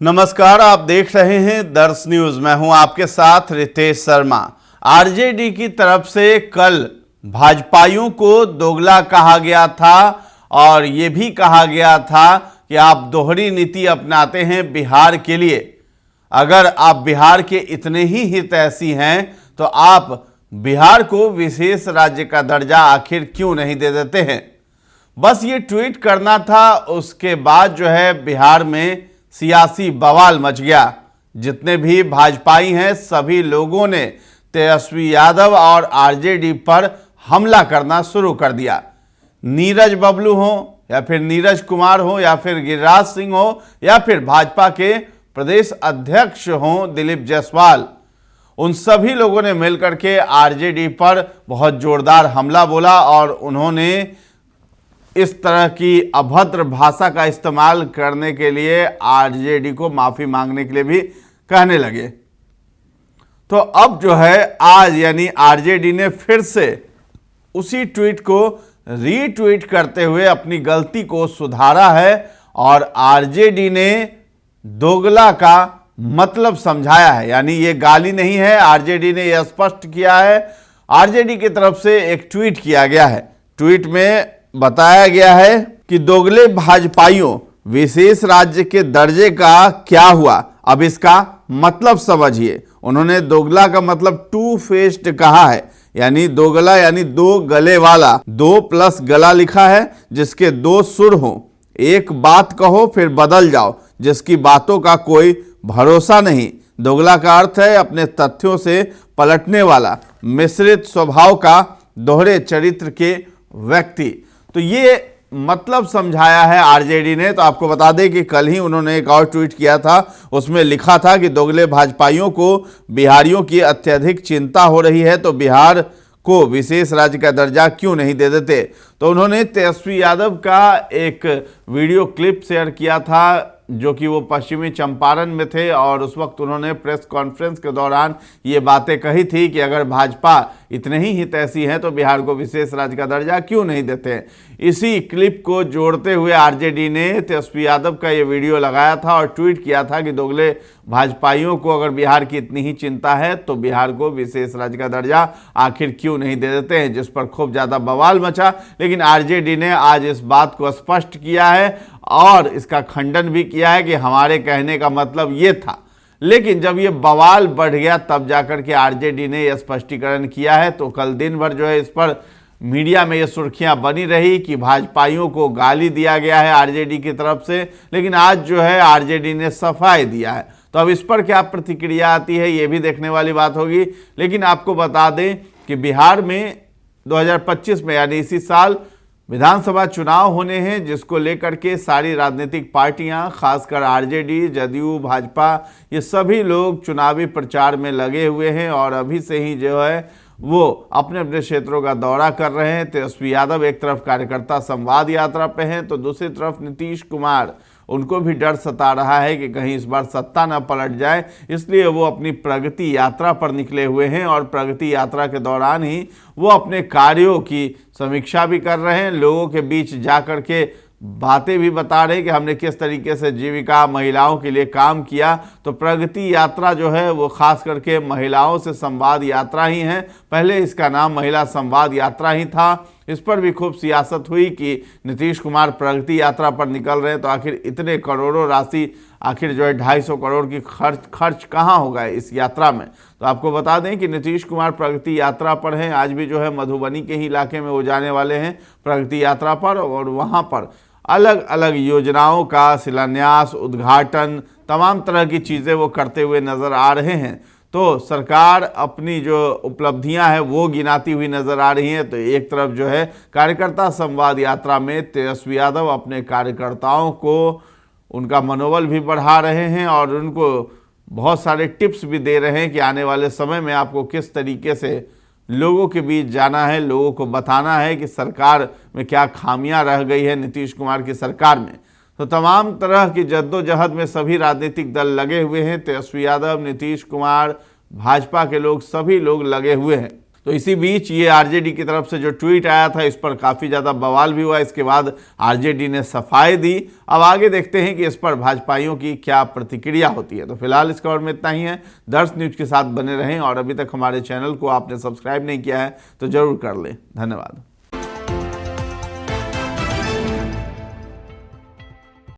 नमस्कार, आप देख रहे हैं दर्श न्यूज। मैं हूं आपके साथ रितेश शर्मा। आरजेडी की तरफ से कल भाजपाइयों को दोगला कहा गया था और ये भी कहा गया था कि आप दोहरी नीति अपनाते हैं बिहार के लिए। अगर आप बिहार के इतने ही हितैषी हैं तो आप बिहार को विशेष राज्य का दर्जा आखिर क्यों नहीं दे देते हैं। बस ये ट्वीट करना था। उसके बाद जो है बिहार में सियासी बवाल मच गया। जितने भी भाजपाई हैं सभी लोगों ने तेजस्वी यादव और आरजेडी पर हमला करना शुरू कर दिया। नीरज बबलू हो या फिर नीरज कुमार हो या फिर गिरिराज सिंह हो या फिर भाजपा के प्रदेश अध्यक्ष हो दिलीप जायसवाल, उन सभी लोगों ने मिलकर के आरजेडी पर बहुत जोरदार हमला बोला और उन्होंने इस तरह की अभद्र भाषा का इस्तेमाल करने के लिए आरजेडी को माफी मांगने के लिए भी कहने लगे। तो अब जो है आज यानी आरजेडी ने फिर से उसी ट्वीट को रीट्वीट करते हुए अपनी गलती को सुधारा है और आरजेडी ने दोगला का मतलब समझाया है। यानी ये गाली नहीं है, आरजेडी ने यह स्पष्ट किया है। आरजेडी की तरफ से एक ट्वीट किया गया है। ट्वीट में बताया गया है कि दोगले भाजपाइयों, विशेष राज्य के दर्जे का क्या हुआ, अब इसका मतलब समझिए। उन्होंने दोगला का मतलब टू फेस्ड कहा है, यानी दोगला यानी दो गले वाला। 2 प्लस गला लिखा है जिसके 2 सुर हो। एक बात कहो फिर बदल जाओ, जिसकी बातों का कोई भरोसा नहीं। दोगला का अर्थ है अपने तथ्यों से पलटने वाला, मिश्रित स्वभाव का, दोहरे चरित्र के व्यक्ति। तो ये मतलब समझाया है आरजेडी ने। तो आपको बता दें कि कल ही उन्होंने एक और ट्वीट किया था, उसमें लिखा था कि दोगले भाजपाइयों को बिहारियों की अत्यधिक चिंता हो रही है तो बिहार को विशेष राज्य का दर्जा क्यों नहीं दे देते। तो उन्होंने तेजस्वी यादव का एक वीडियो क्लिप शेयर किया था जो कि वो पश्चिमी चंपारण में थे और उस वक्त उन्होंने प्रेस कॉन्फ्रेंस के दौरान ये बातें कही थी कि अगर भाजपा इतने ही हितैषी हैं तो बिहार को विशेष राज्य का दर्जा क्यों नहीं देते हैं। इसी क्लिप को जोड़ते हुए आरजेडी ने तेजस्वी यादव का ये वीडियो लगाया था और ट्वीट किया था कि दोगले भाजपाइयों को अगर बिहार की इतनी ही चिंता है तो बिहार को विशेष राज्य का दर्जा आखिर क्यों नहीं दे देते हैं, जिस पर खूब ज़्यादा बवाल मचा। लेकिन आरजेडी ने आज इस बात को स्पष्ट किया है और इसका खंडन भी किया है कि हमारे कहने का मतलब ये था। लेकिन जब ये बवाल बढ़ गया तब जाकर के आरजेडी ने यह स्पष्टीकरण किया है। तो कल दिन भर जो है इस पर मीडिया में ये सुर्खियां बनी रही कि भाजपाइयों को गाली दिया गया है आरजेडी की तरफ से। लेकिन आज जो है आरजेडी ने सफाई दिया है। तो अब इस पर क्या प्रतिक्रिया आती है ये भी देखने वाली बात होगी। लेकिन आपको बता दें कि बिहार में 2025 में यानी इसी साल विधानसभा चुनाव होने हैं, जिसको लेकर के सारी राजनीतिक पार्टियां, खासकर आरजेडी, जदयू, भाजपा, ये सभी लोग चुनावी प्रचार में लगे हुए हैं और अभी से ही जो है वो अपने अपने क्षेत्रों का दौरा कर रहे हैं। तेजस्वी यादव एक तरफ कार्यकर्ता संवाद यात्रा पे हैं तो दूसरी तरफ नीतीश कुमार, उनको भी डर सता रहा है कि कहीं इस बार सत्ता न पलट जाए, इसलिए वो अपनी प्रगति यात्रा पर निकले हुए हैं और प्रगति यात्रा के दौरान ही वो अपने कार्यों की समीक्षा भी कर रहे हैं। लोगों के बीच जा कर के बातें भी बता रहे कि हमने किस तरीके से जीविका महिलाओं के लिए काम किया। तो प्रगति यात्रा जो है वो खास करके महिलाओं से संवाद यात्रा ही है। पहले इसका नाम महिला संवाद यात्रा ही था। इस पर भी खूब सियासत हुई कि नीतीश कुमार प्रगति यात्रा पर निकल रहे हैं तो आखिर इतने करोड़ों राशि, आखिर जो है 250 करोड़ की खर्च कहाँ होगा इस यात्रा में। तो आपको बता दें कि नीतीश कुमार प्रगति यात्रा पर हैं। आज भी जो है मधुबनी के ही इलाके में वो जाने वाले हैं प्रगति यात्रा पर और वहाँ पर अलग अलग योजनाओं का शिलान्यास, उद्घाटन, तमाम तरह की चीज़ें वो करते हुए नज़र आ रहे हैं। तो सरकार अपनी जो उपलब्धियां हैं वो गिनाती हुई नज़र आ रही हैं। तो एक तरफ जो है कार्यकर्ता संवाद यात्रा में तेजस्वी यादव अपने कार्यकर्ताओं को उनका मनोबल भी बढ़ा रहे हैं और उनको बहुत सारे टिप्स भी दे रहे हैं कि आने वाले समय में आपको किस तरीके से लोगों के बीच जाना है, लोगों को बताना है कि सरकार में क्या खामियां रह गई है नीतीश कुमार की सरकार में। तो तमाम तरह की जद्दोजहद में सभी राजनीतिक दल लगे हुए हैं। तेजस्वी यादव, नीतीश कुमार, भाजपा के लोग, सभी लोग लगे हुए हैं। तो इसी बीच ये आरजेडी की तरफ से जो ट्वीट आया था इस पर काफ़ी ज़्यादा बवाल भी हुआ। इसके बाद आरजेडी ने सफाई दी। अब आगे देखते हैं कि इस पर भाजपाइयों की क्या प्रतिक्रिया होती है। तो फिलहाल इस खबर में इतना ही है। दर्श न्यूज के साथ बने रहें और अभी तक हमारे चैनल को आपने सब्सक्राइब नहीं किया है तो जरूर कर लें। धन्यवाद।